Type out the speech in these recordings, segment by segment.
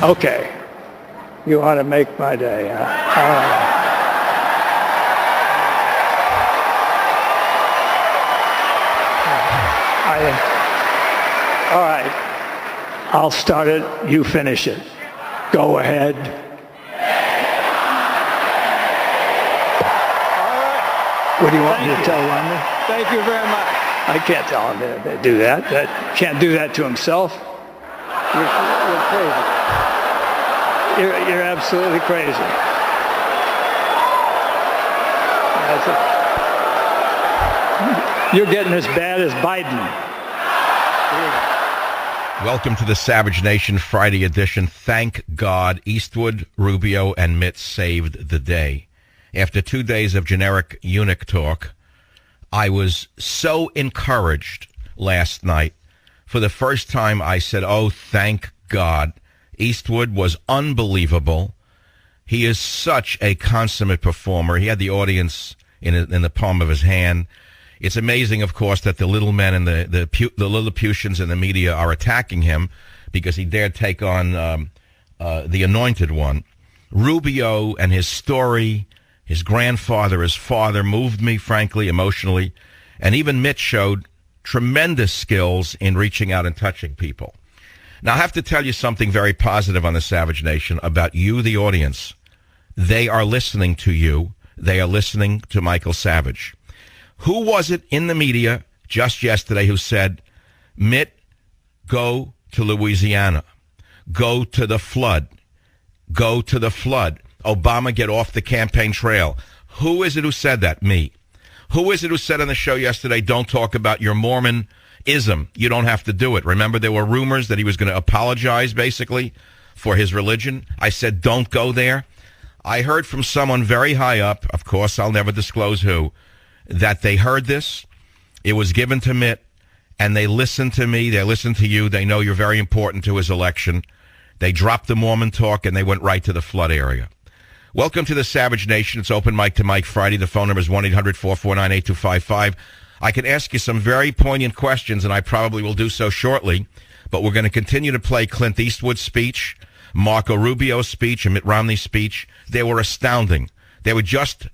Okay. You want to make my day, huh? All right. All right. I'll start it. You finish it. Go ahead. What do you want me to tell London? Thank you very much. I can't tell him to do that. Can't do that to himself. You're crazy. You're absolutely crazy. You're getting as bad as Biden. Welcome to the Savage Nation Friday edition. Thank God Eastwood, Rubio, and Mitt saved the day. After 2 days of generic eunuch talk, I was so encouraged last night. For the first time, I said, oh, thank God. Eastwood was unbelievable. He is such a consummate performer. He had the audience in the palm of his hand. It's amazing, of course, that the little men and the Lilliputians in the media are attacking him because he dared take on the anointed one. Rubio and his story, his grandfather, his father, moved me, frankly, emotionally. And even Mitch showed tremendous skills in reaching out and touching people. Now, I have to tell you something very positive on the Savage Nation about you, the audience. They are listening to you. They are listening to Michael Savage. Who was it in the media just yesterday who said, Mitt, go to Louisiana. Go to the flood. Go to the flood. Obama, get off the campaign trail. Who is it who said that? Me. Who is it who said on the show yesterday, don't talk about your Mormonism. You don't have to do it. Remember, there were rumors that he was going to apologize, basically, for his religion. I said, don't go there. I heard from someone very high up, of course, I'll never disclose who, that they heard this. It was given to Mitt, and they listened to me. They listened to you. They know you're very important to his election. They dropped the Mormon talk, and they went right to the flood area. Welcome to the Savage Nation. It's Open Mic to Mike Friday. The phone number is 1-800-449-8255. I can ask you some very poignant questions, and I probably will do so shortly, but we're going to continue to play Clint Eastwood's speech, Marco Rubio's speech, and Mitt Romney's speech. They were astounding. They were just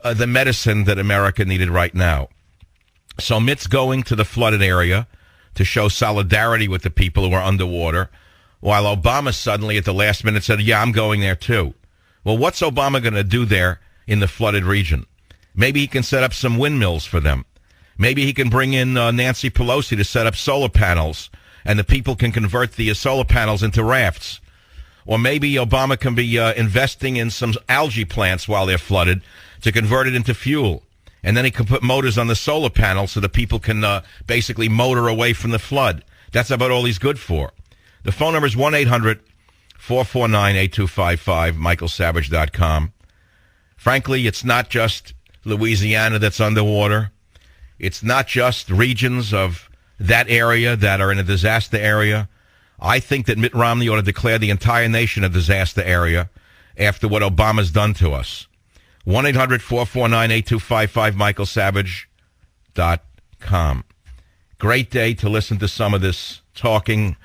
the medicine that America needed right now. So Mitt's going to the flooded area to show solidarity with the people who are underwater, while Obama suddenly at the last minute said, yeah, I'm going there too. Well, what's Obama going to do there in the flooded region? Maybe he can set up some windmills for them. Maybe he can bring in Nancy Pelosi to set up solar panels, and the people can convert the solar panels into rafts. Or maybe Obama can be investing in some algae plants while they're flooded to convert it into fuel. And then he can put motors on the solar panels so the people can basically motor away from the flood. That's about all he's good for. The phone number is 1-800-449-8255, michaelsavage.com. Frankly, it's not just Louisiana that's underwater. It's not just regions of that area that are in a disaster area. I think that Mitt Romney ought to declare the entire nation a disaster area after what Obama's done to us. 1-800-449-8255, michaelsavage.com. Great day to listen to some of this talking,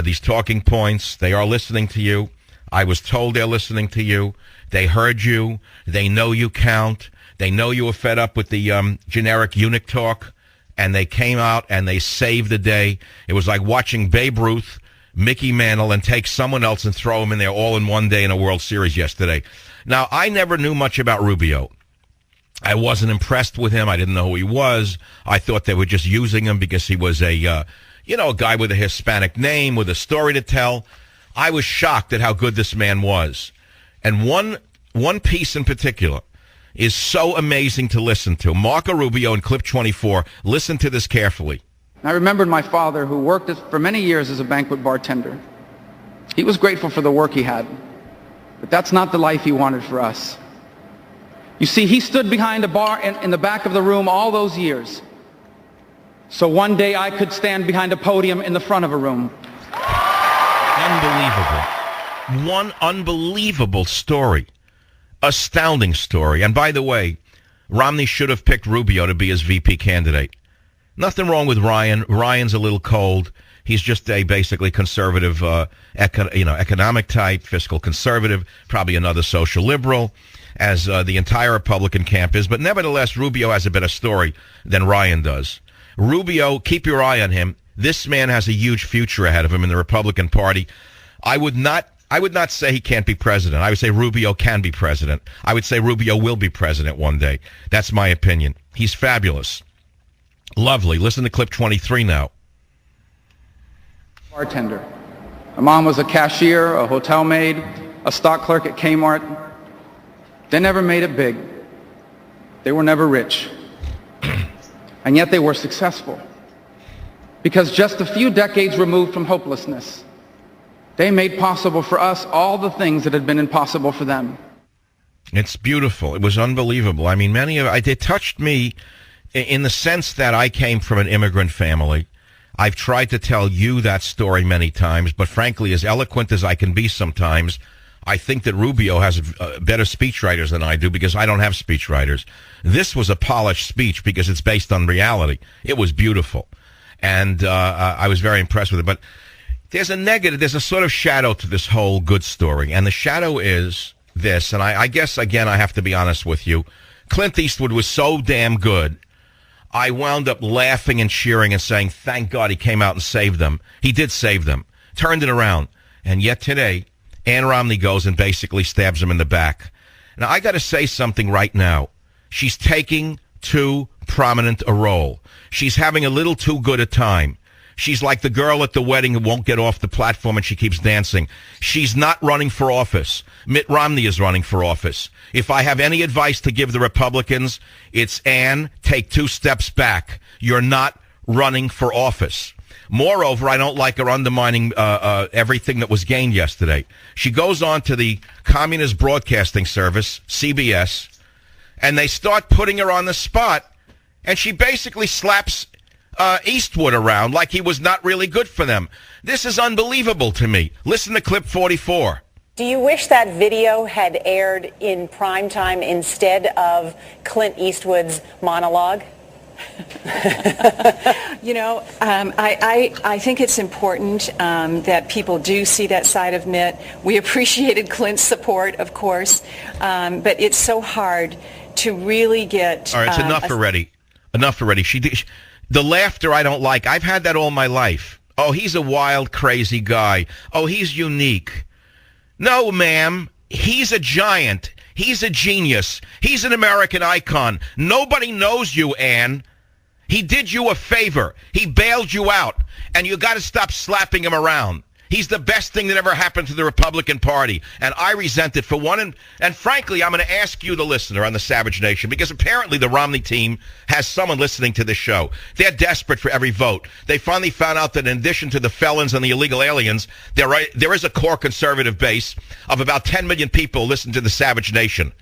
these talking points. They are listening to you. I was told they're listening to you. They heard you. They know you count. They know you were fed up with the generic eunuch talk, and they came out and they saved the day. It was like watching Babe Ruth, Mickey Mantle, and take someone else and throw them in there all in one day in a World Series yesterday. Now, I never knew much about Rubio. I wasn't impressed with him. I didn't know who he was. I thought they were just using him because he was a guy with a Hispanic name with a story to tell. I was shocked at how good this man was. And one piece in particular is so amazing to listen to. Marco Rubio in clip 24. Listen to this carefully. I remembered my father, who worked for many years as a banquet bartender. He was grateful for the work he had, but that's not the life he wanted for us. You see, he stood behind a bar in the back of the room all those years, so one day I could stand behind a podium in the front of a room. Unbelievable. One unbelievable story. Astounding story. And by the way, Romney should have picked Rubio to be his VP candidate. Nothing wrong with Ryan. Ryan's a little cold. He's just a basically conservative, economic type, fiscal conservative, probably another social liberal, as the entire Republican camp is. But nevertheless, Rubio has a better story than Ryan does. Rubio, keep your eye on him. This man has a huge future ahead of him in the Republican Party. I would not say he can't be president. I would say Rubio can be president. I would say Rubio will be president one day. That's my opinion. He's fabulous. Lovely. Listen to clip 23 now. Bartender. My mom was a cashier, a hotel maid, a stock clerk at Kmart. They never made it big. They were never rich. And yet they were successful. Because just a few decades removed from hopelessness, they made possible for us all the things that had been impossible for them. It's beautiful. It was unbelievable. I mean, it touched me in the sense that I came from an immigrant family. I've tried to tell you that story many times, but frankly, as eloquent as I can be sometimes, I think that Rubio has better speechwriters than I do because I don't have speechwriters. This was a polished speech because it's based on reality. It was beautiful. And I was very impressed with it. But there's a negative, there's a sort of shadow to this whole good story. And the shadow is this, and I guess, again, I have to be honest with you. Clint Eastwood was so damn good, I wound up laughing and cheering and saying, thank God he came out and saved them. He did save them. Turned it around. And yet today, Ann Romney goes and basically stabs him in the back. Now, I got to say something right now. She's taking too prominent a role. She's having a little too good a time. She's like the girl at the wedding who won't get off the platform and she keeps dancing. She's not running for office. Mitt Romney is running for office. If I have any advice to give the Republicans, it's, Ann, take 2 steps back. You're not running for office. Moreover, I don't like her undermining everything that was gained yesterday. She goes on to the Communist Broadcasting Service, CBS, and they start putting her on the spot, and she basically slaps Eastwood around like he was not really good for them. This is unbelievable to me. Listen to clip 44. Do you wish that video had aired in prime time instead of Clint Eastwood's monologue? I think it's important that people do see that side of Mitt. We appreciated Clint's support, of course, but it's so hard to really get... All right, it's enough already. Enough already. The laughter I don't like. I've had that all my life. Oh, he's a wild, crazy guy. Oh, he's unique. No, ma'am. He's a giant. He's a genius. He's an American icon. Nobody knows you, Ann. He did you a favor. He bailed you out. And you got to stop slapping him around. He's the best thing that ever happened to the Republican Party. And I resent it for one. And frankly, I'm going to ask you, the listener on the Savage Nation, because apparently the Romney team has someone listening to this show. They're desperate for every vote. They finally found out that in addition to the felons and the illegal aliens, there is a core conservative base of about 10 million people listen to the Savage Nation.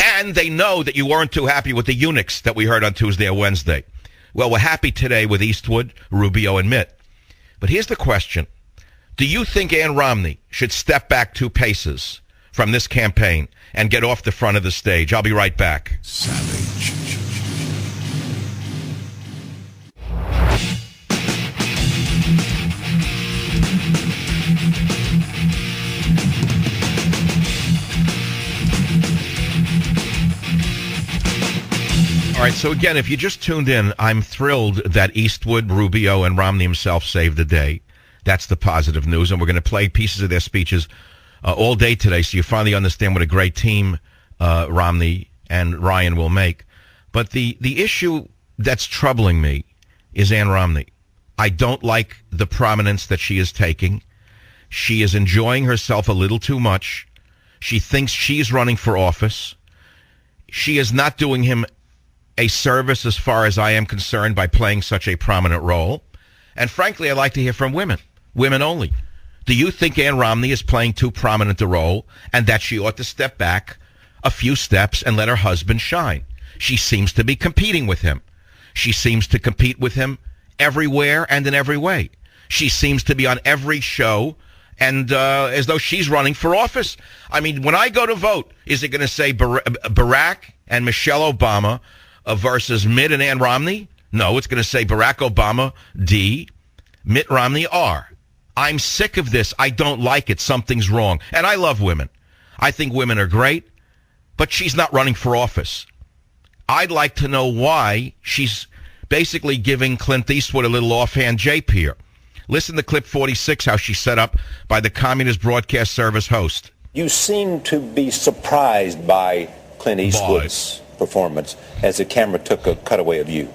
And they know that you weren't too happy with the eunuchs that we heard on Tuesday or Wednesday. Well, we're happy today with Eastwood, Rubio, and Mitt. But here's the question. Do you think Ann Romney should step back 2 paces from this campaign and get off the front of the stage? I'll be right back. Savage. All right, so again, if you just tuned in, I'm thrilled that Eastwood, Rubio, and Romney himself saved the day. That's the positive news, and we're going to play pieces of their speeches all day today, so you finally understand what a great team Romney and Ryan will make. But the issue that's troubling me is Ann Romney. I don't like the prominence that she is taking. She is enjoying herself a little too much. She thinks she's running for office. She is not doing him a service as far as I am concerned by playing such a prominent role. And frankly, I'd like to hear from women. Women only. Do you think Ann Romney is playing too prominent a role and that she ought to step back a few steps and let her husband shine? She seems to be competing with him. She seems to compete with him everywhere and in every way. She seems to be on every show and as though she's running for office. I mean, when I go to vote, is it going to say Barack and Michelle Obama versus Mitt and Ann Romney? No, it's going to say Barack Obama, D, Mitt Romney are. I'm sick of this. I don't like it. Something's wrong. And I love women. I think women are great, but she's not running for office. I'd like to know why she's basically giving Clint Eastwood a little offhand jape here. Listen to clip 46, how she's set up by the Communist Broadcast Service host. You seem to be surprised by Clint Eastwood's performance as the camera took a cutaway of you.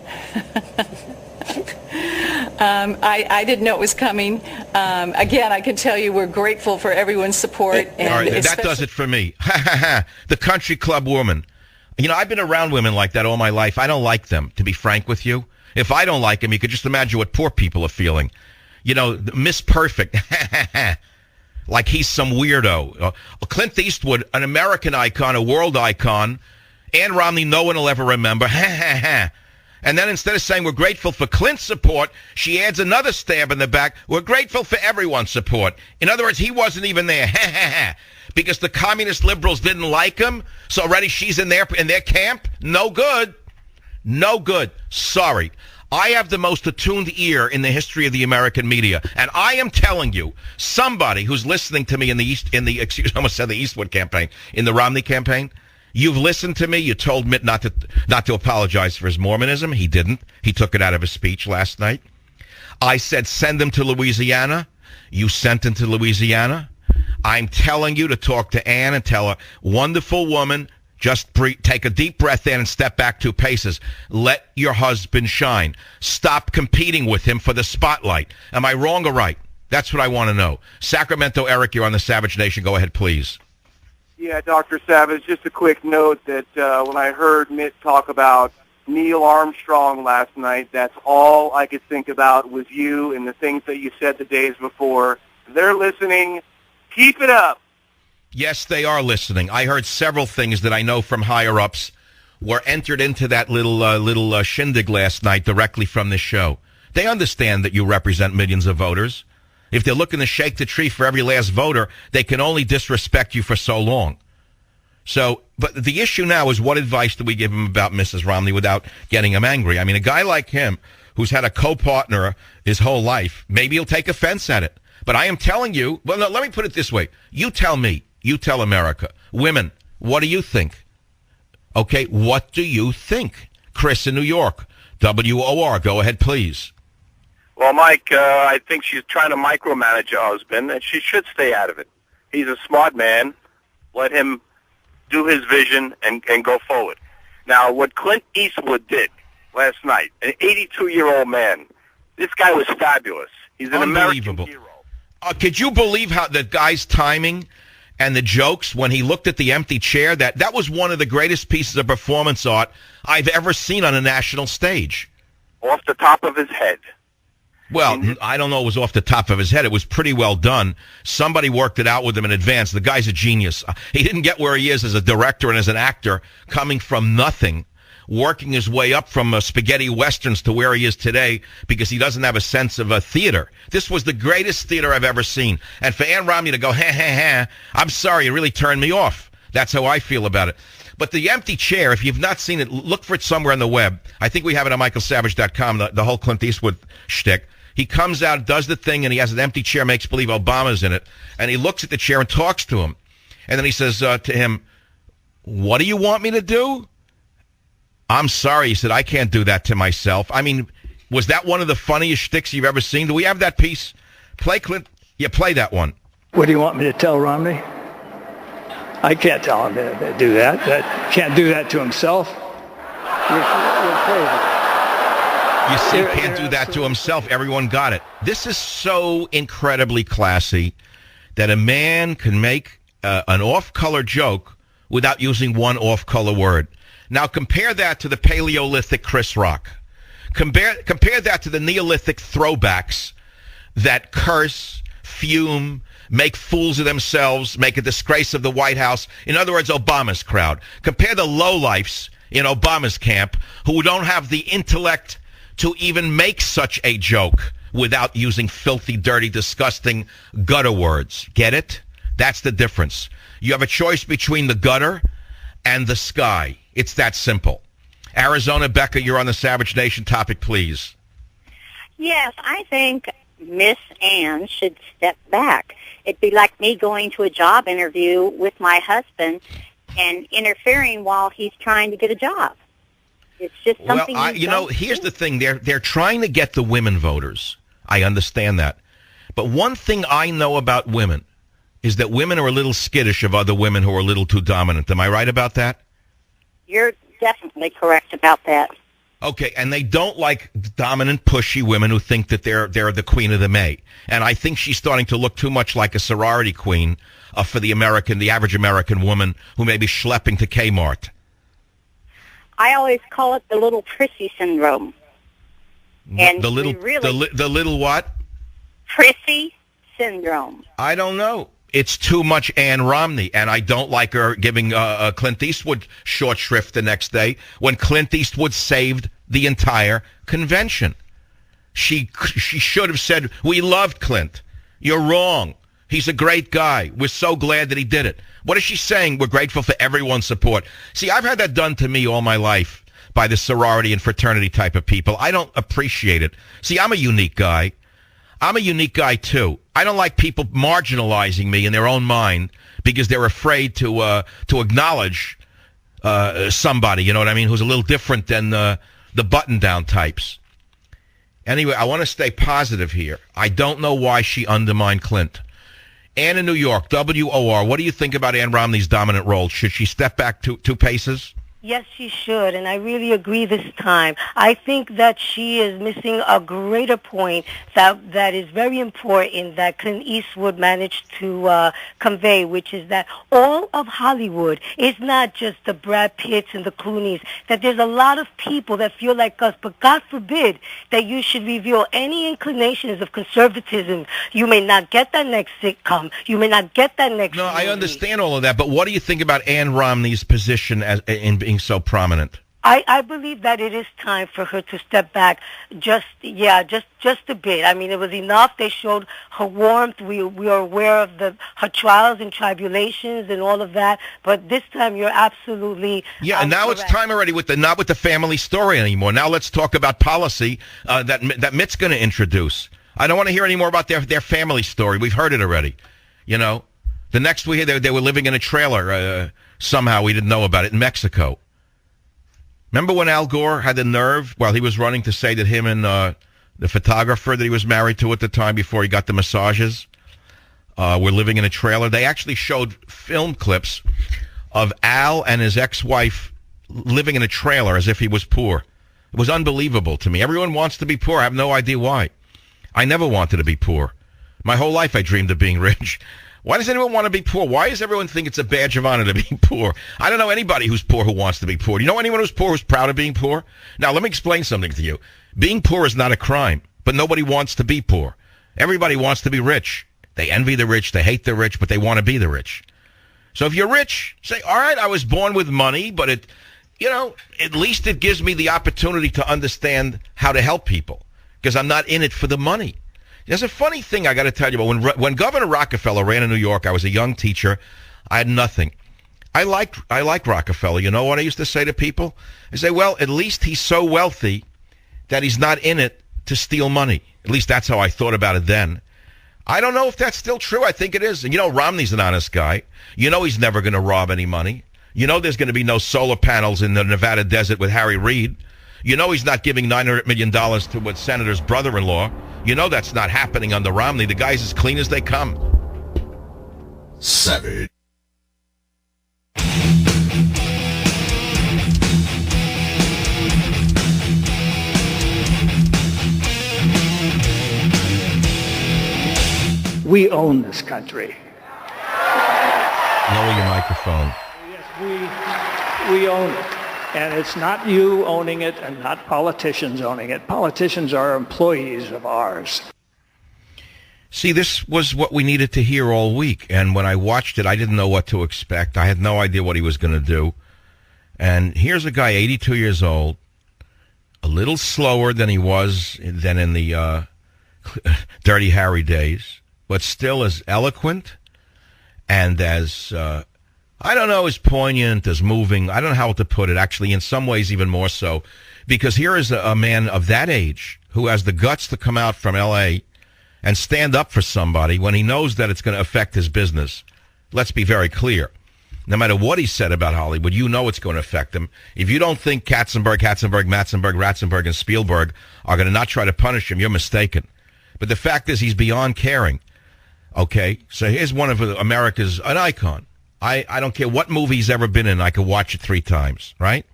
I didn't know it was coming. Again, I can tell you we're grateful for everyone's support. And all right, that does it for me. The country club woman. You know, I've been around women like that all my life. I don't like them, to be frank with you. If I don't like them, you could just imagine what poor people are feeling. You know, Miss Perfect. Like he's some weirdo. Clint Eastwood, an American icon, a world icon. Ann Romney, no one will ever remember. And then instead of saying we're grateful for Clint's support, she adds another stab in the back. We're grateful for everyone's support. In other words, he wasn't even there. Because the communist liberals didn't like him. So already she's in their camp. No good. No good. Sorry. I have the most attuned ear in the history of the American media, and I am telling you, somebody who's listening to me in the Eastwood campaign, in the Romney campaign, you've listened to me. You told Mitt not to apologize for his Mormonism. He didn't. He took it out of his speech last night. I said send him to Louisiana. You sent him to Louisiana. I'm telling you to talk to Ann and tell her, wonderful woman. Just take a deep breath in and step back 2 paces. Let your husband shine. Stop competing with him for the spotlight. Am I wrong or right? That's what I want to know. Sacramento, Eric, you're on the Savage Nation. Go ahead, please. Yeah, Dr. Savage, just a quick note that when I heard Mitt talk about Neil Armstrong last night, that's all I could think about was you and the things that you said the days before. They're listening. Keep it up. Yes, they are listening. I heard several things that I know from higher-ups were entered into that little shindig last night directly from this show. They understand that you represent millions of voters. If they're looking to shake the tree for every last voter, they can only disrespect you for so long. So, but the issue now is what advice do we give him about Mrs. Romney without getting him angry? I mean, a guy like him who's had a co-partner his whole life, maybe he'll take offense at it. But I am telling you, well, no, let me put it this way. You tell me. You tell America. Women, what do you think? Okay, what do you think? Chris in New York, WOR, go ahead, please. Well, Mike, I think she's trying to micromanage her husband, and she should stay out of it. He's a smart man. Let him do his vision and go forward. Now, what Clint Eastwood did last night, an 82-year-old man, this guy was fabulous. He's an American hero. Could you believe how the guy's timing and the jokes when he looked at the empty chair? That was one of the greatest pieces of performance art I've ever seen on a national stage. Off the top of his head. Well, I don't know it was off the top of his head. It was pretty well done. Somebody worked it out with him in advance. The guy's a genius. He didn't get where he is as a director and as an actor, coming from nothing, working his way up from spaghetti westerns to where he is today because he doesn't have a sense of a theater. This was the greatest theater I've ever seen. And for Ann Romney to go, I'm sorry, it really turned me off. That's how I feel about it. But the empty chair, if you've not seen it, look for it somewhere on the web. I think we have it on michaelsavage.com, the whole Clint Eastwood shtick. He comes out, does the thing, and he has an empty chair, makes believe Obama's in it. And he looks at the chair and talks to him. And then he says to him, what do you want me to do? I'm sorry, he said, I can't do that to myself. I mean, was that one of the funniest shticks you've ever seen? Do we have that piece? Play, Clint. Yeah, play that one. What do you want me to tell Romney? I can't tell him to do that. Can't do that to himself. You're crazy. You see, can't do that to himself. Everyone got it. This is so incredibly classy that a man can make an off-color joke without using one off-color word. Now compare that to the Paleolithic Chris Rock. Compare that to the Neolithic throwbacks that curse, fume, make fools of themselves, make a disgrace of the White House. In other words, Obama's crowd. Compare the lowlifes in Obama's camp who don't have the intellect to even make such a joke without using filthy, dirty, disgusting gutter words. Get it? That's the difference. You have a choice between the gutter and the sky. It's that simple. Arizona, Becca, you're on the Savage Nation topic, please. Yes, I think Miss Ann should step back. It'd be like me going to a job interview with my husband and interfering while he's trying to get a job. It's just something. Well, here's the thing: they're trying to get the women voters. I understand that, but one thing I know about women is that women are a little skittish of other women who are a little too dominant. Am I right about that? You're definitely correct about that. Okay, and they don't like dominant, pushy women who think that they're the queen of the May. And I think she's starting to look too much like a sorority queen for the average American woman who may be schlepping to Kmart. I always call it the little prissy syndrome. And the little what? Prissy syndrome. I don't know. It's too much Ann Romney, and I don't like her giving Clint Eastwood short shrift the next day when Clint Eastwood saved the entire convention. She should have said, "We loved Clint. You're wrong. He's a great guy. We're so glad that he did it." What is she saying? We're grateful for everyone's support. See, I've had that done to me all my life by the sorority and fraternity type of people. I don't appreciate it. See, I'm a unique guy. I'm a unique guy, too. I don't like people marginalizing me in their own mind because they're afraid to acknowledge somebody, you know what I mean, who's a little different than the button-down types. Anyway, I want to stay positive here. I don't know why she undermined Clint. Ann in New York, WOR, what do you think about Ann Romney's dominant role? Should she step back two paces? Yes, she should, and I really agree this time. I think that she is missing a greater point that is very important that Clint Eastwood managed to convey, which is that all of Hollywood is not just the Brad Pitts and the Clooneys, that there's a lot of people that feel like us, but God forbid that you should reveal any inclinations of conservatism. You may not get that next sitcom. You may not get that next movie. I understand all of that, but what do you think about Ann Romney's position in being so prominent? I believe that it is time for her to step back just a bit. I mean, it was enough. They showed her warmth. We are aware of her trials and tribulations and all of that. But this time, you're absolutely and now correct. It's time already not with the family story anymore. Now let's talk about policy that Mitt's going to introduce. I don't want to hear any more about their family story. We've heard it already. You know, the next we hear they were living in a trailer. Somehow we didn't know about it in Mexico. Remember when Al Gore had the nerve while he was running to say that him and the photographer that he was married to at the time before he got the massages were living in a trailer? They actually showed film clips of Al and his ex-wife living in a trailer as if he was poor. It was unbelievable to me. Everyone wants to be poor. I have no idea why. I never wanted to be poor. My whole life I dreamed of being rich. Why does anyone want to be poor? Why does everyone think it's a badge of honor to be poor? I don't know anybody who's poor who wants to be poor. Do you know anyone who's poor who's proud of being poor? Now, let me explain something to you. Being poor is not a crime, but nobody wants to be poor. Everybody wants to be rich. They envy the rich, they hate the rich, but they want to be the rich. So if you're rich, say, all right, I was born with money, but at least it gives me the opportunity to understand how to help people because I'm not in it for the money. There's a funny thing I got to tell you about. When Governor Rockefeller ran in New York, I was a young teacher. I had nothing. I liked Rockefeller. You know what I used to say to people? I say, well, at least he's so wealthy that he's not in it to steal money. At least that's how I thought about it then. I don't know if that's still true. I think it is. And Romney's an honest guy. He's never going to rob any money. There's going to be no solar panels in the Nevada desert with Harry Reid. He's not giving $900 million to his senator's brother-in-law. That's not happening under Romney. The guy's as clean as they come. Savage. We own this country. Lower your microphone. Yes, we own it. And it's not you owning it and not politicians owning it. Politicians are employees of ours. See, this was what we needed to hear all week. And when I watched it, I didn't know what to expect. I had no idea what he was going to do. And here's a guy, 82 years old, a little slower than he was than in the Dirty Harry days, but still as eloquent and as... I don't know, as poignant, as moving. I don't know how to put it. Actually, in some ways, even more so. Because here is a man of that age who has the guts to come out from L.A. and stand up for somebody when he knows that it's going to affect his business. Let's be very clear. No matter what he said about Hollywood, you know it's going to affect him. If you don't think Katzenberg, Matzenberg, Ratzenberg, and Spielberg are going to not try to punish him, you're mistaken. But the fact is he's beyond caring. Okay? So here's one of America's, an icon. I don't care what movie he's ever been in. I could watch it 3 times, right?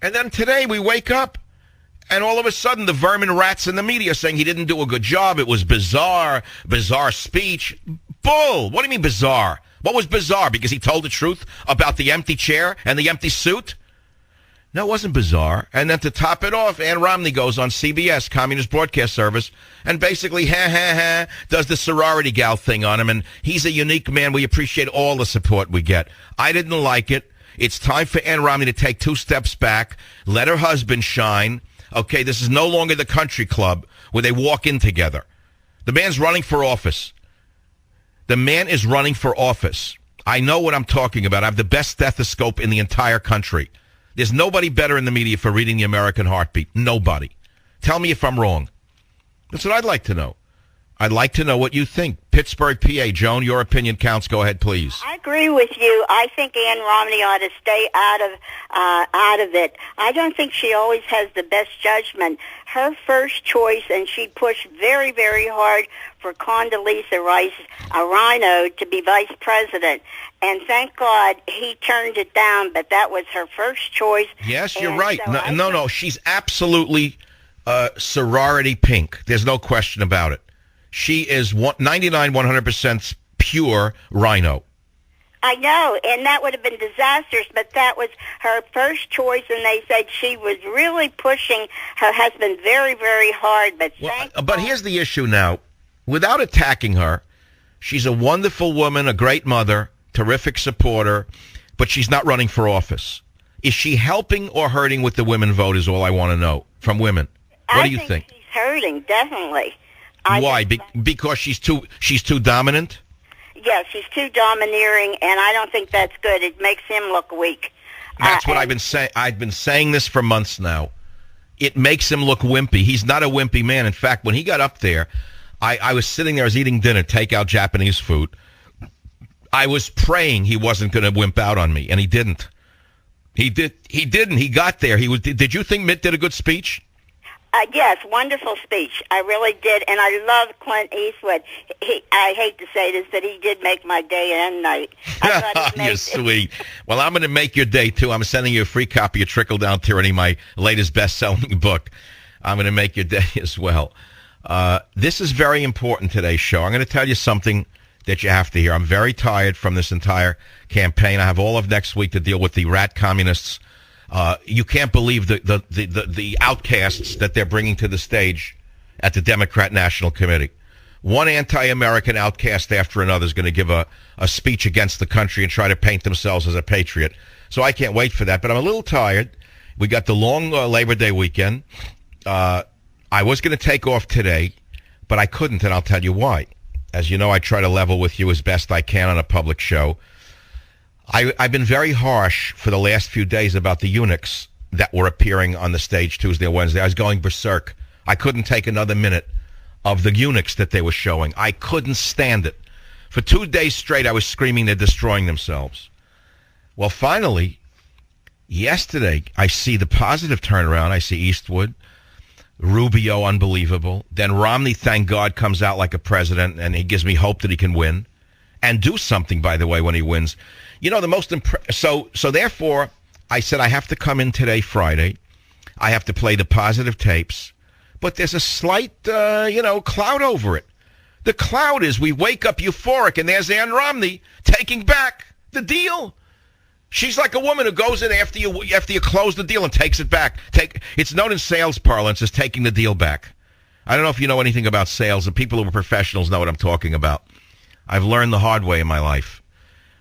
And then today we wake up, and all of a sudden the vermin rats in the media are saying he didn't do a good job. It was bizarre speech. Bull! What do you mean bizarre? What was bizarre? Because he told the truth about the empty chair and the empty suit? No, it wasn't bizarre. And then to top it off, Ann Romney goes on CBS, Communist Broadcast Service, and basically, does the sorority gal thing on him. And he's a unique man. We appreciate all the support we get. I didn't like it. It's time for Ann Romney to take 2 steps back, let her husband shine. Okay, this is no longer the country club where they walk in together. The man's running for office. The man is running for office. I know what I'm talking about. I have the best stethoscope in the entire country. There's nobody better in the media for reading the American heartbeat. Nobody. Tell me if I'm wrong. That's what I'd like to know. I'd like to know what you think. Pittsburgh, PA. Joan, your opinion counts. Go ahead, please. I agree with you. I think Ann Romney ought to stay out of it. I don't think she always has the best judgment. Her first choice, and she pushed very, very hard for Condoleezza Rice, a rhino, to be vice president. And thank God he turned it down, but that was her first choice. Yes, you're right. So no. She's absolutely sorority pink. There's no question about it. She is 100% pure rhino. I know, and that would have been disastrous, but that was her first choice, and they said she was really pushing her husband very, very hard. But here's the issue now. Without attacking her, she's a wonderful woman, a great mother, terrific supporter, but she's not running for office. Is she helping or hurting with the women vote is all I want to know from women. What do you think? She's hurting, definitely. Why? Because she's too dominant? Yes, she's too domineering, and I don't think that's good. It makes him look weak. That's what I've been saying. I've been saying this for months now. It makes him look wimpy. He's not a wimpy man. In fact, when he got up there, I was sitting there, I was eating dinner, takeout Japanese food. I was praying he wasn't going to wimp out on me, and he didn't. He didn't. He got there. Did you think Mitt did a good speech? Yes, wonderful speech. I really did, and I love Clint Eastwood. I hate to say this, but he did make my day and night. You're sweet. Well, I'm going to make your day, too. I'm sending you a free copy of Trickle Down Tyranny, my latest best-selling book. I'm going to make your day as well. This is very important, today's show. I'm going to tell you something that you have to hear. I'm very tired from this entire campaign. I have all of next week to deal with the rat communists. You can't believe the outcasts that they're bringing to the stage at the Democrat National Committee. One anti-American outcast after another is going to give a speech against the country and try to paint themselves as a patriot. So I can't wait for that. But I'm a little tired. We got the long Labor Day weekend. I was going to take off today, but I couldn't, and I'll tell you why. As you know, I try to level with you as best I can on a public show. I've been very harsh for the last few days about the eunuchs that were appearing on the stage Tuesday or Wednesday. I was going berserk. I couldn't take another minute of the eunuchs that they were showing. I couldn't stand it. For 2 days straight, I was screaming they're destroying themselves. Well, finally, yesterday, I see the positive turnaround. I see Eastwood, Rubio, unbelievable. Then Romney, thank God, comes out like a president, and he gives me hope that he can win. And do something, by the way, when he wins. You know, the most so therefore, I said I have to come in today, Friday. I have to play the positive tapes. But there's a slight, cloud over it. The cloud is we wake up euphoric, and there's Ann Romney taking back the deal. She's like a woman who goes in after you close the deal and takes it back. It's known in sales parlance as taking the deal back. I don't know if you know anything about sales. The people who are professionals know what I'm talking about. I've learned the hard way in my life,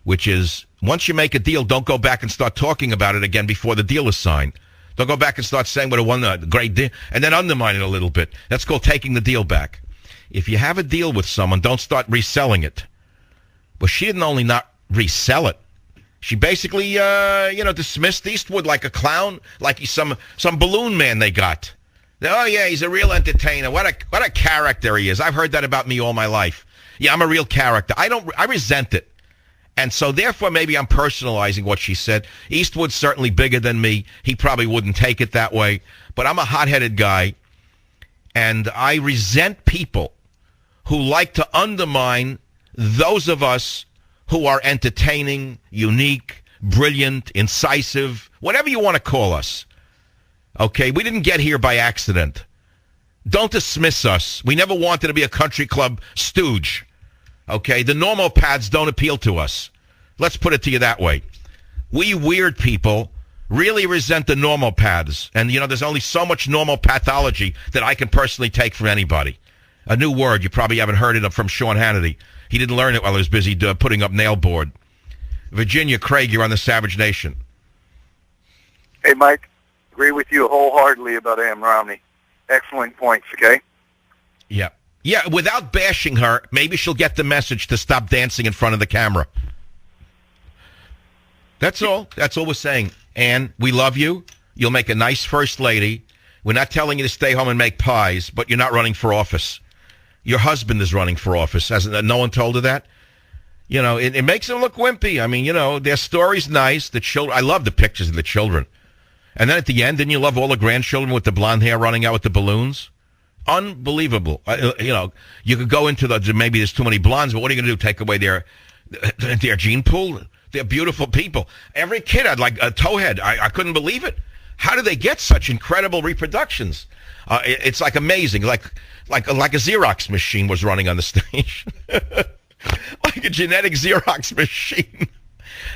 which is once you make a deal, don't go back and start talking about it again before the deal is signed. Don't go back and start saying what a great deal, and then undermine it a little bit. That's called taking the deal back. If you have a deal with someone, don't start reselling it. But she didn't only not resell it. She basically, dismissed Eastwood like a clown, like he's some balloon man they got. Oh, yeah, he's a real entertainer. What a character he is. I've heard that about me all my life. Yeah, I'm a real character. I resent it. And so, therefore, maybe I'm personalizing what she said. Eastwood's certainly bigger than me. He probably wouldn't take it that way. But I'm a hot-headed guy, and I resent people who like to undermine those of us who are entertaining, unique, brilliant, incisive, whatever you want to call us. Okay? We didn't get here by accident. Don't dismiss us. We never wanted to be a country club stooge. Okay? The normal paths don't appeal to us. Let's put it to you that way. We weird people really resent the normal paths. And, there's only so much normal pathology that I can personally take from anybody. A new word. You probably haven't heard it from Sean Hannity. He didn't learn it while he was busy putting up nail board. Virginia, Craig, you're on the Savage Nation. Hey, Mike. Agree with you wholeheartedly about Ann Romney. Excellent points, okay? Yeah. Yeah, without bashing her, maybe she'll get the message to stop dancing in front of the camera. That's all. That's all we're saying. Ann, we love you. You'll make a nice first lady. We're not telling you to stay home and make pies, but you're not running for office. Your husband is running for office. Hasn't no one told her that? It makes them look wimpy. I mean, their story's nice. The children, I love the pictures of the children. And then at the end, didn't you love all the grandchildren with the blonde hair running out with the balloons? Unbelievable. You could go into maybe there's too many blondes, but what are you going to do? Take away their gene pool? They're beautiful people. Every kid had like a towhead. I couldn't believe it. How do they get such incredible reproductions? It's like amazing. Like a Xerox machine was running on the stage. Like a genetic Xerox machine.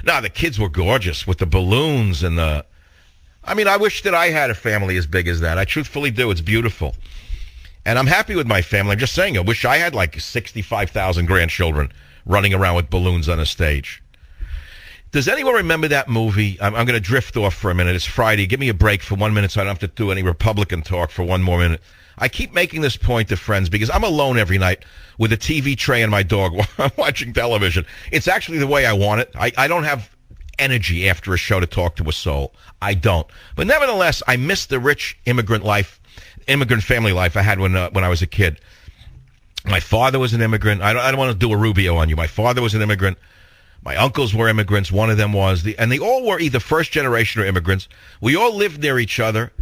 No, the kids were gorgeous with the balloons and I wish that I had a family as big as that. I truthfully do. It's beautiful. And I'm happy with my family. I'm just saying, I wish I had like 65,000 grandchildren running around with balloons on a stage. Does anyone remember that movie? I'm going to drift off for a minute. It's Friday. Give me a break for 1 minute so I don't have to do any Republican talk for one more minute. I keep making this point to friends because I'm alone every night with a TV tray and my dog while I'm watching television. It's actually the way I want it. I don't have energy after a show to talk to a soul. I don't. But nevertheless, I miss the rich immigrant family life I had when I was a kid. My father was an immigrant. I don't want to do a Rubio on you. My father was an immigrant. My uncles were immigrants. One of them was. And they all were either first generation or immigrants. We all lived near each other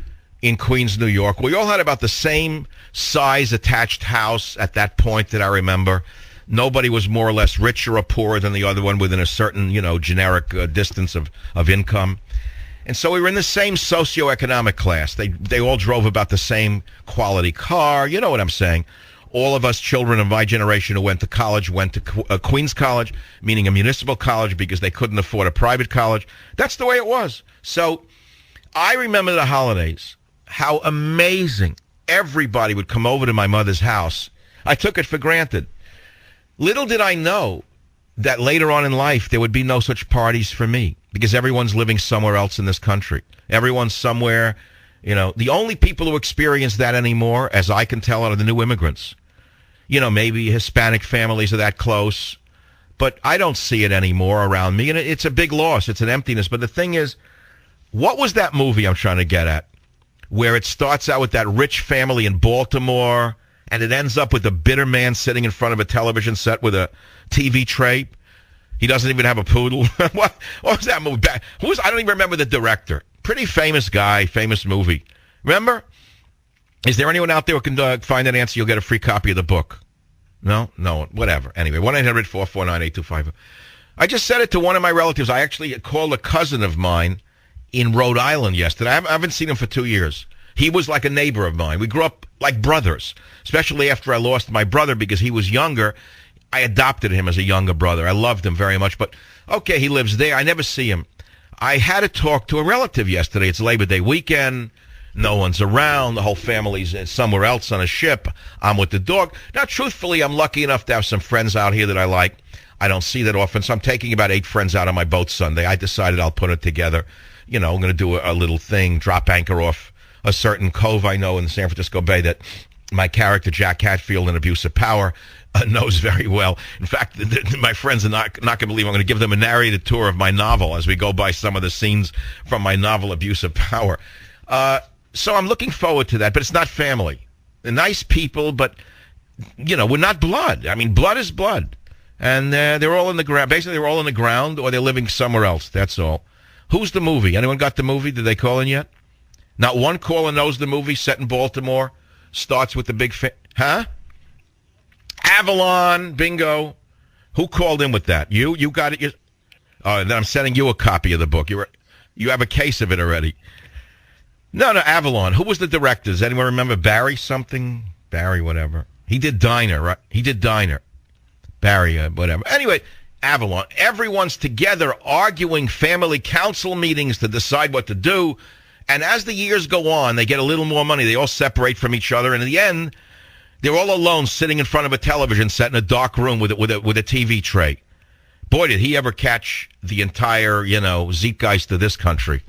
in Queens, New York. We all had about the same size attached house at that point that I remember. Nobody was more or less richer or poorer than the other one within a certain, generic distance of income. And so we were in the same socioeconomic class. They all drove about the same quality car. You know what I'm saying. All of us children of my generation who went to college went to Queens College, meaning a municipal college because they couldn't afford a private college. That's the way it was. So I remember the holidays, how amazing everybody would come over to my mother's house. I took it for granted. Little did I know that later on in life there would be no such parties for me because everyone's living somewhere else in this country. Everyone's somewhere, the only people who experience that anymore, as I can tell, are the new immigrants. Maybe Hispanic families are that close, but I don't see it anymore around me, and it's a big loss. It's an emptiness. But the thing is, what was that movie I'm trying to get at, where it starts out with that rich family in Baltimore, and it ends up with a bitter man sitting in front of a television set with a TV tray? He doesn't even have a poodle. What was that movie? I don't even remember the director. Pretty famous guy, famous movie. Remember? Is there anyone out there who can find that answer? You'll get a free copy of the book. No, whatever. Anyway, 1-800-449-8255. I just said it to one of my relatives. I actually called a cousin of mine in Rhode Island yesterday. I haven't seen him for 2 years. He was like a neighbor of mine. We grew up like brothers, especially after I lost my brother because he was younger. I adopted him as a younger brother. I loved him very much. But, okay, he lives there. I never see him. I had to talk to a relative yesterday. It's Labor Day weekend. No one's around. The whole family's somewhere else on a ship. I'm with the dog. Now, truthfully, I'm lucky enough to have some friends out here that I like. I don't see that often, so I'm taking about 8 friends out on my boat Sunday. I decided I'll put it together. I'm going to do a little thing, drop anchor off a certain cove I know in the San Francisco Bay that my character, Jack Hatfield, in Abuse of Power, knows very well. In fact, my friends are not going to believe I'm going to give them a narrated tour of my novel as we go by some of the scenes from my novel, Abuse of Power. So I'm looking forward to that, but it's not family. They're nice people, but, we're not blood. I mean, blood is blood. And they're all in the ground. Basically, they're all in the ground, or they're living somewhere else. That's all. Who's the movie? Anyone got the movie? Did they call in yet? Not one caller knows the movie set in Baltimore. Starts with the big huh? Avalon, bingo. Who called in with that? You got it. Then I'm sending you a copy of the book. You have a case of it already. No, Avalon. Who was the director? Does anyone remember Barry something? Barry whatever. He did Diner, right? He did Diner. Barry, whatever. Anyway, Avalon. Everyone's together arguing family council meetings to decide what to do. And as the years go on, they get a little more money. They all separate from each other. And in the end, they're all alone sitting in front of a television set in a dark room with a TV tray. Boy, did he ever catch the entire, zeitgeist of this country.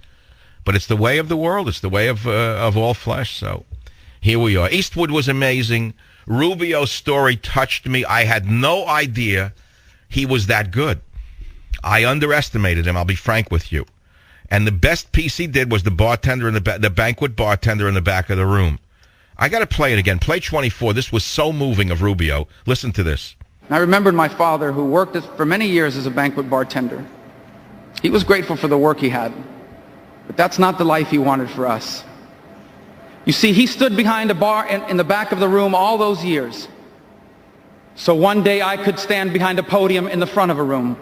But it's the way of the world. It's the way of all flesh. So here we are. Eastwood was amazing. Rubio's story touched me. I had no idea he was that good. I underestimated him, I'll be frank with you. And the best piece he did was the bartender in the banquet bartender in the back of the room. I got to play it again. Play 24. This was so moving of Rubio. Listen to this. I remembered my father, who worked for many years as a banquet bartender. He was grateful for the work he had, but that's not the life he wanted for us. You see, he stood behind a bar in the back of the room all those years. So one day I could stand behind a podium in the front of a room.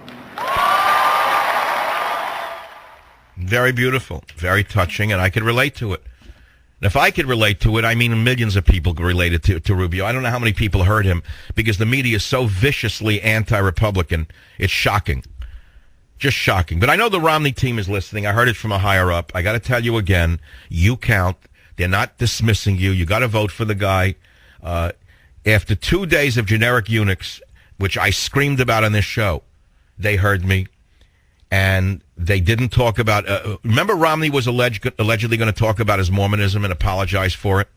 Very beautiful, very touching, and I could relate to it. And if I could relate to it, I mean millions of people related to Rubio. I don't know how many people heard him because the media is so viciously anti-Republican. It's shocking. Just shocking. But I know the Romney team is listening. I heard it from a higher up. I got to tell you again, you count. They're not dismissing you. You got to vote for the guy. After 2 days of generic eunuchs, which I screamed about on this show, they heard me. And they didn't talk about... remember Romney was allegedly going to talk about his Mormonism and apologize for it?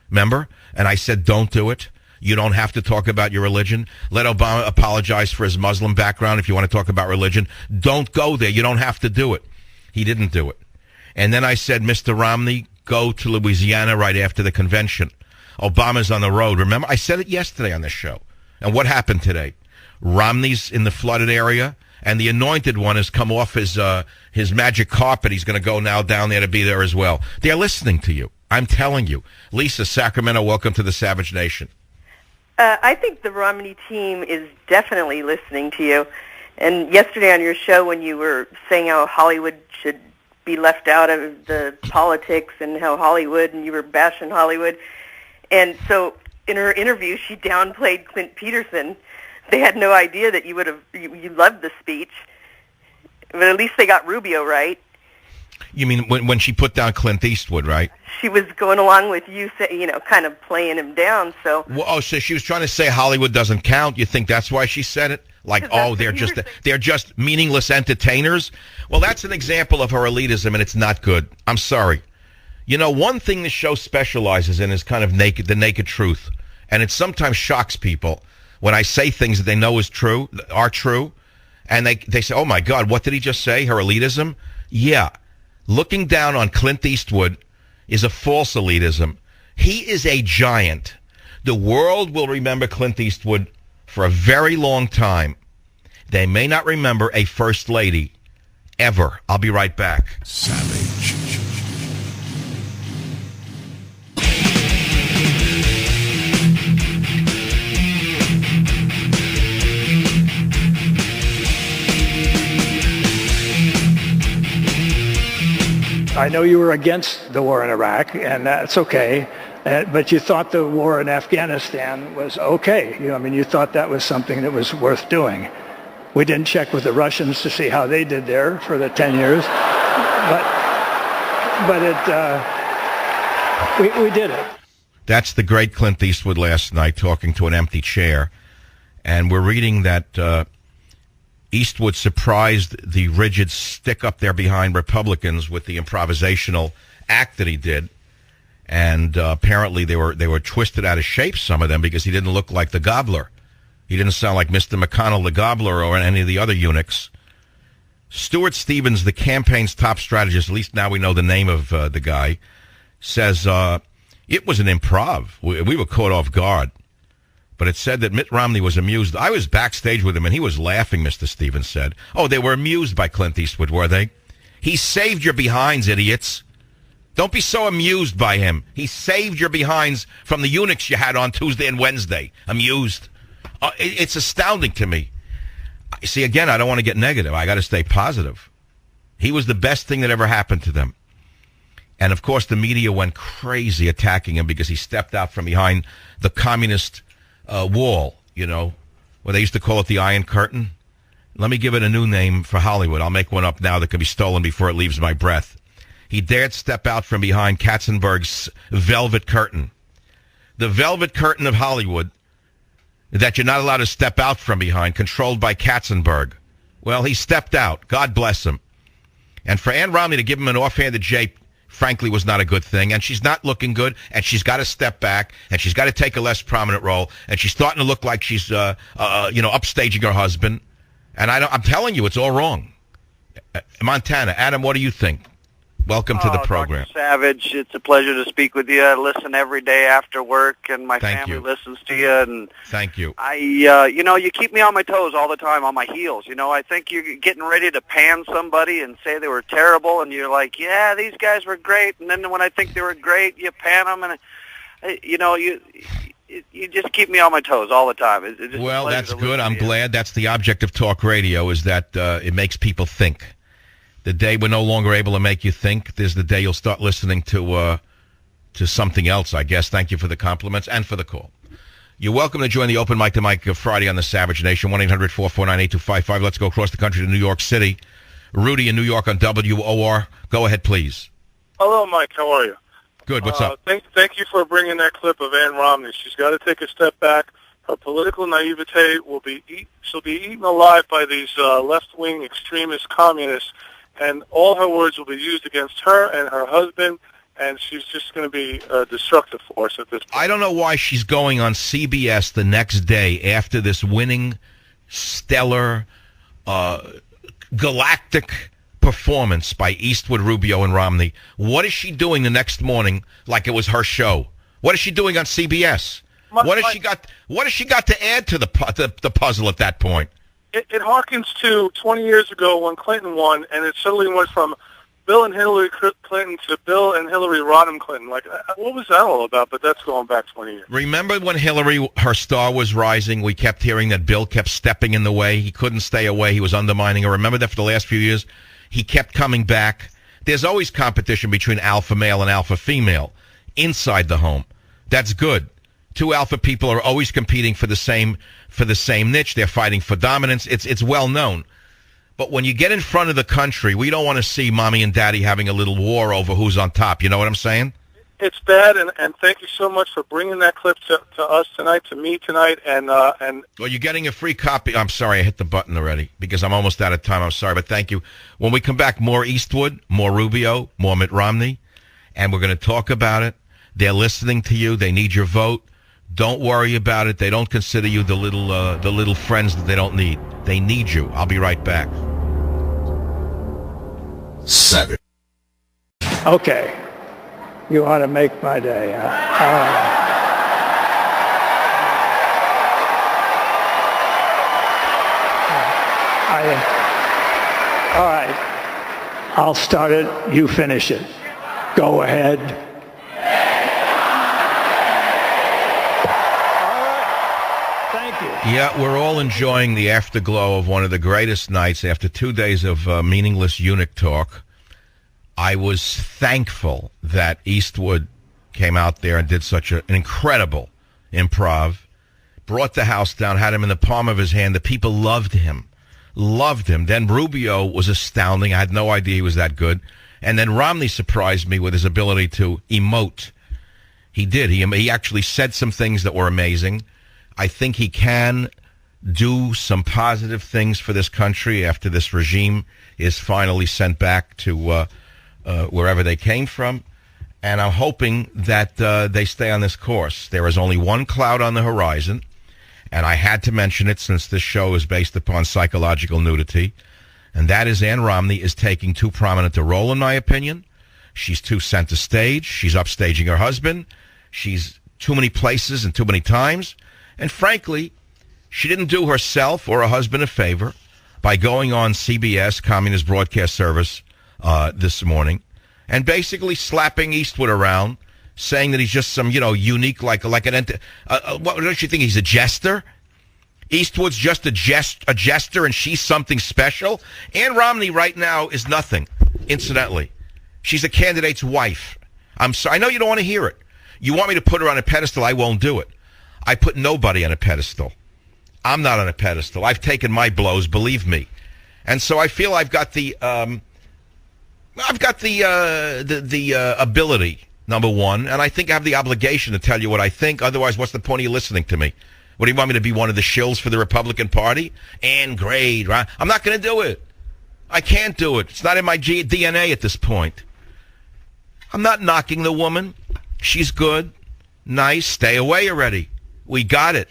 Remember? And I said, don't do it. You don't have to talk about your religion. Let Obama apologize for his Muslim background if you want to talk about religion. Don't go there. You don't have to do it. He didn't do it. And then I said, Mr. Romney, go to Louisiana right after the convention. Obama's on the road. Remember? I said it yesterday on this show. And what happened today? Romney's in the flooded area, and the anointed one has come off his magic carpet. He's going to go now down there to be there as well. They're listening to you. I'm telling you. Lisa, Sacramento, welcome to the Savage Nation. I think the Romney team is definitely listening to you. And yesterday on your show when you were saying how Hollywood should be left out of the politics and how Hollywood, and you were bashing Hollywood. And so in her interview, she downplayed Clint Peterson. They had no idea that you loved the speech. But at least they got Rubio right. You mean when she put down Clint Eastwood, right? She was going along with you, kind of playing him down. So. Well, so she was trying to say Hollywood doesn't count. You think that's why she said it? Like, oh, they're just meaningless entertainers. Well, that's an example of her elitism, and it's not good. I'm sorry. You know, one thing this show specializes in is kind of the naked truth, and it sometimes shocks people when I say things that they know are true, and they say, oh my God, what did he just say? Her elitism? Yeah. Looking down on Clint Eastwood is a false elitism. He is a giant. The world will remember Clint Eastwood for a very long time. They may not remember a first lady ever. I'll be right back. Savage. I know you were against the war in Iraq, and that's okay, but you thought the war in Afghanistan was okay. You thought that was something that was worth doing. We didn't check with the Russians to see how they did there for the 10 years, we did it. That's the great Clint Eastwood last night talking to an empty chair, and we're reading that Eastwood surprised the rigid stick up there behind Republicans with the improvisational act that he did. And apparently they were twisted out of shape, some of them, because he didn't look like the Gobbler. He didn't sound like Mr. McConnell the Gobbler or any of the other eunuchs. Stuart Stevens, the campaign's top strategist, at least now we know the name of the guy, says it was an improv. We were caught off guard. But it said that Mitt Romney was amused. I was backstage with him, and he was laughing, Mr. Stevens said. Oh, they were amused by Clint Eastwood, were they? He saved your behinds, idiots. Don't be so amused by him. He saved your behinds from the eunuchs you had on Tuesday and Wednesday. Amused. It's astounding to me. See, again, I don't want to get negative. I got to stay positive. He was the best thing that ever happened to them. And, of course, the media went crazy attacking him because he stepped out from behind the communist wall, you know, where they used to call it the Iron Curtain. Let me give it a new name for Hollywood. I'll make one up now that can be stolen before it leaves my breath. He dared step out from behind Katzenberg's Velvet Curtain. The Velvet Curtain of Hollywood that you're not allowed to step out from behind, controlled by Katzenberg. Well, he stepped out. God bless him. And for Ann Romney to give him an offhanded jape, frankly, was not a good thing. And she's not looking good, and she's got to step back, and she's got to take a less prominent role, and she's starting to look like she's, upstaging her husband. And I'm telling you, it's all wrong. Montana, Adam, what do you think? Welcome to the program. Dr. Savage, it's a pleasure to speak with you. I listen every day after work, and my family listens to you. And thank you. You keep me on my toes all the time, on my heels. You know, I think you're getting ready to pan somebody and say they were terrible, and you're like, yeah, these guys were great. And then when I think they were great, you pan them, and you just keep me on my toes all the time. Well, that's good. I'm glad. That's the object of talk radio, is that it makes people think. The day we're no longer able to make you think, there's the day you'll start listening to something else, I guess. Thank you for the compliments and for the call. You're welcome to join the Open Mic to Mike Friday on the Savage Nation, 1-800-449-8255. Let's go across the country to New York City. Rudy in New York on WOR. Go ahead, please. Hello, Mike. How are you? Good. What's up? Thank you for bringing that clip of Ann Romney. She's got to take a step back. Her political naivete she'll be eaten alive by these left-wing extremist communists, and all her words will be used against her and her husband, and she's just going to be a destructive force at this point. I don't know why she's going on CBS the next day after this winning, stellar, galactic performance by Eastwood, Rubio, and Romney. What is she doing the next morning like it was her show? What is she doing on CBS? What has she got to add to the puzzle at that point? It harkens to 20 years ago when Clinton won, and it suddenly went from Bill and Hillary Clinton to Bill and Hillary Rodham Clinton. Like, what was that all about? But that's going back 20 years. Remember when Hillary, her star was rising, we kept hearing that Bill kept stepping in the way. He couldn't stay away. He was undermining her. Remember that for the last few years? He kept coming back. There's always competition between alpha male and alpha female inside the home. That's good. Two alpha people are always competing for the same niche. They're fighting for dominance. It's well known. But when you get in front of the country, we don't want to see mommy and daddy having a little war over who's on top. You know what I'm saying? It's bad, and thank you so much for bringing that clip to us tonight, to me tonight, and well, you're getting a free copy. I'm sorry, I hit the button already because I'm almost out of time. I'm sorry, but thank you. When we come back, more Eastwood, more Rubio, more Mitt Romney, and we're going to talk about it. They're listening to you. They need your vote. Don't worry about it. They don't consider you the little friends that they don't need. They need you. I'll be right back. 7. Okay. You want to make my day, huh? All right. I'll start it. You finish it. Go ahead. Yeah, we're all enjoying the afterglow of one of the greatest nights after 2 days of meaningless eunuch talk. I was thankful that Eastwood came out there and did such an incredible improv, brought the house down, had him in the palm of his hand. The people loved him. Then Rubio was astounding. I had no idea he was that good. And then Romney surprised me with his ability to emote. He did. He actually said some things that were amazing. I think he can do some positive things for this country after this regime is finally sent back to wherever they came from. And I'm hoping that they stay on this course. There is only one cloud on the horizon, and I had to mention it since this show is based upon psychological nudity, and that is Ann Romney is taking too prominent a role, in my opinion, She's too center stage. She's upstaging her husband. She's too many places and too many times. And frankly, she didn't do herself or her husband a favor by going on CBS, Communist Broadcast Service, this morning, and basically slapping Eastwood around, saying that he's just some, unique, like an, what don't you think, he's a jester? Eastwood's just a jester, and she's something special. Ann Romney right now is nothing, incidentally. She's a candidate's wife. I'm sorry. I know you don't want to hear it. You want me to put her on a pedestal, I won't do it. I put nobody on a pedestal. I'm not on a pedestal. I've taken my blows, believe me. And so I feel I've got the ability, number one, and I think I have the obligation to tell you what I think. Otherwise, what's the point of you listening to me? What, do you want me to be one of the shills for the Republican Party? And great, right? I'm not going to do it. I can't do it. It's not in my DNA at this point. I'm not knocking the woman. She's good, nice. Stay away already. We got it.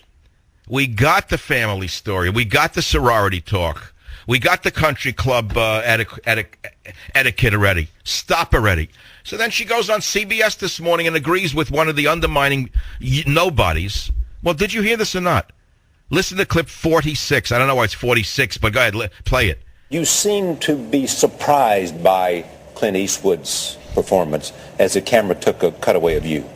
We got the family story. We got the sorority talk. We got the country club etiquette already. Stop already. So then she goes on CBS this morning and agrees with one of the undermining nobodies. Well, did you hear this or not? Listen to clip 46. I don't know why it's 46, but go ahead, play it. You seem to be surprised by Clint Eastwood's performance as the camera took a cutaway of you.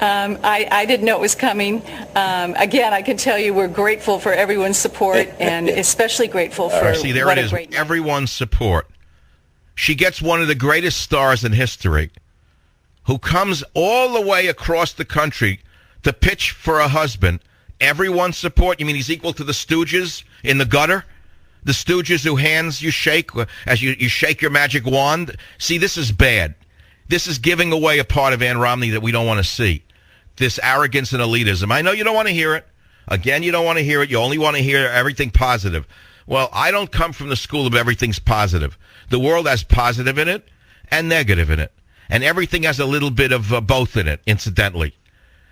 I didn't know it was coming. Again, I can tell you we're grateful for everyone's support, and especially grateful for see, there what it is. a great night. Everyone's support. She gets one of the greatest stars in history, who comes all the way across the country to pitch for a husband. Everyone's support. You mean he's equal to the Stooges in the gutter? The Stooges who hands you shake as you shake your magic wand? See, this is bad. This is giving away a part of Ann Romney that we don't want to see. This arrogance and elitism. I know you don't want to hear it. Again, you don't want to hear it. You only want to hear everything positive. Well, I don't come from the school of everything's positive. The world has positive in it and negative in it. And everything has a little bit of both in it, incidentally.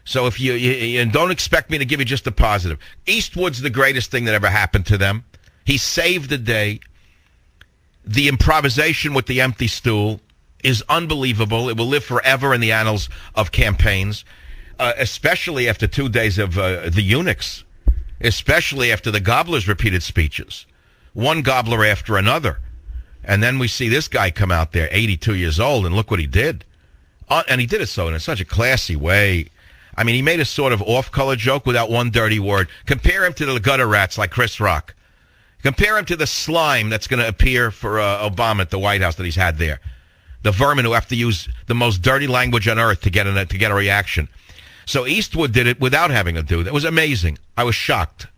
So if you don't expect me to give you just the positive. Eastwood's the greatest thing that ever happened to them. He saved the day. The improvisation with the empty stool is unbelievable. It will live forever in the annals of campaigns, especially after 2 days of the eunuchs, especially after the gobbler's repeated speeches, one gobbler after another. And then we see this guy come out there, 82 years old, and look what he did. And he did it so in such a classy way. I mean, he made a sort of off-color joke without one dirty word. Compare him to the gutter rats like Chris Rock. Compare him to the slime that's going to appear for Obama at the White House that he's had there. The vermin who have to use the most dirty language on earth to get a reaction. So Eastwood did it without having to do it. It was amazing. I was shocked.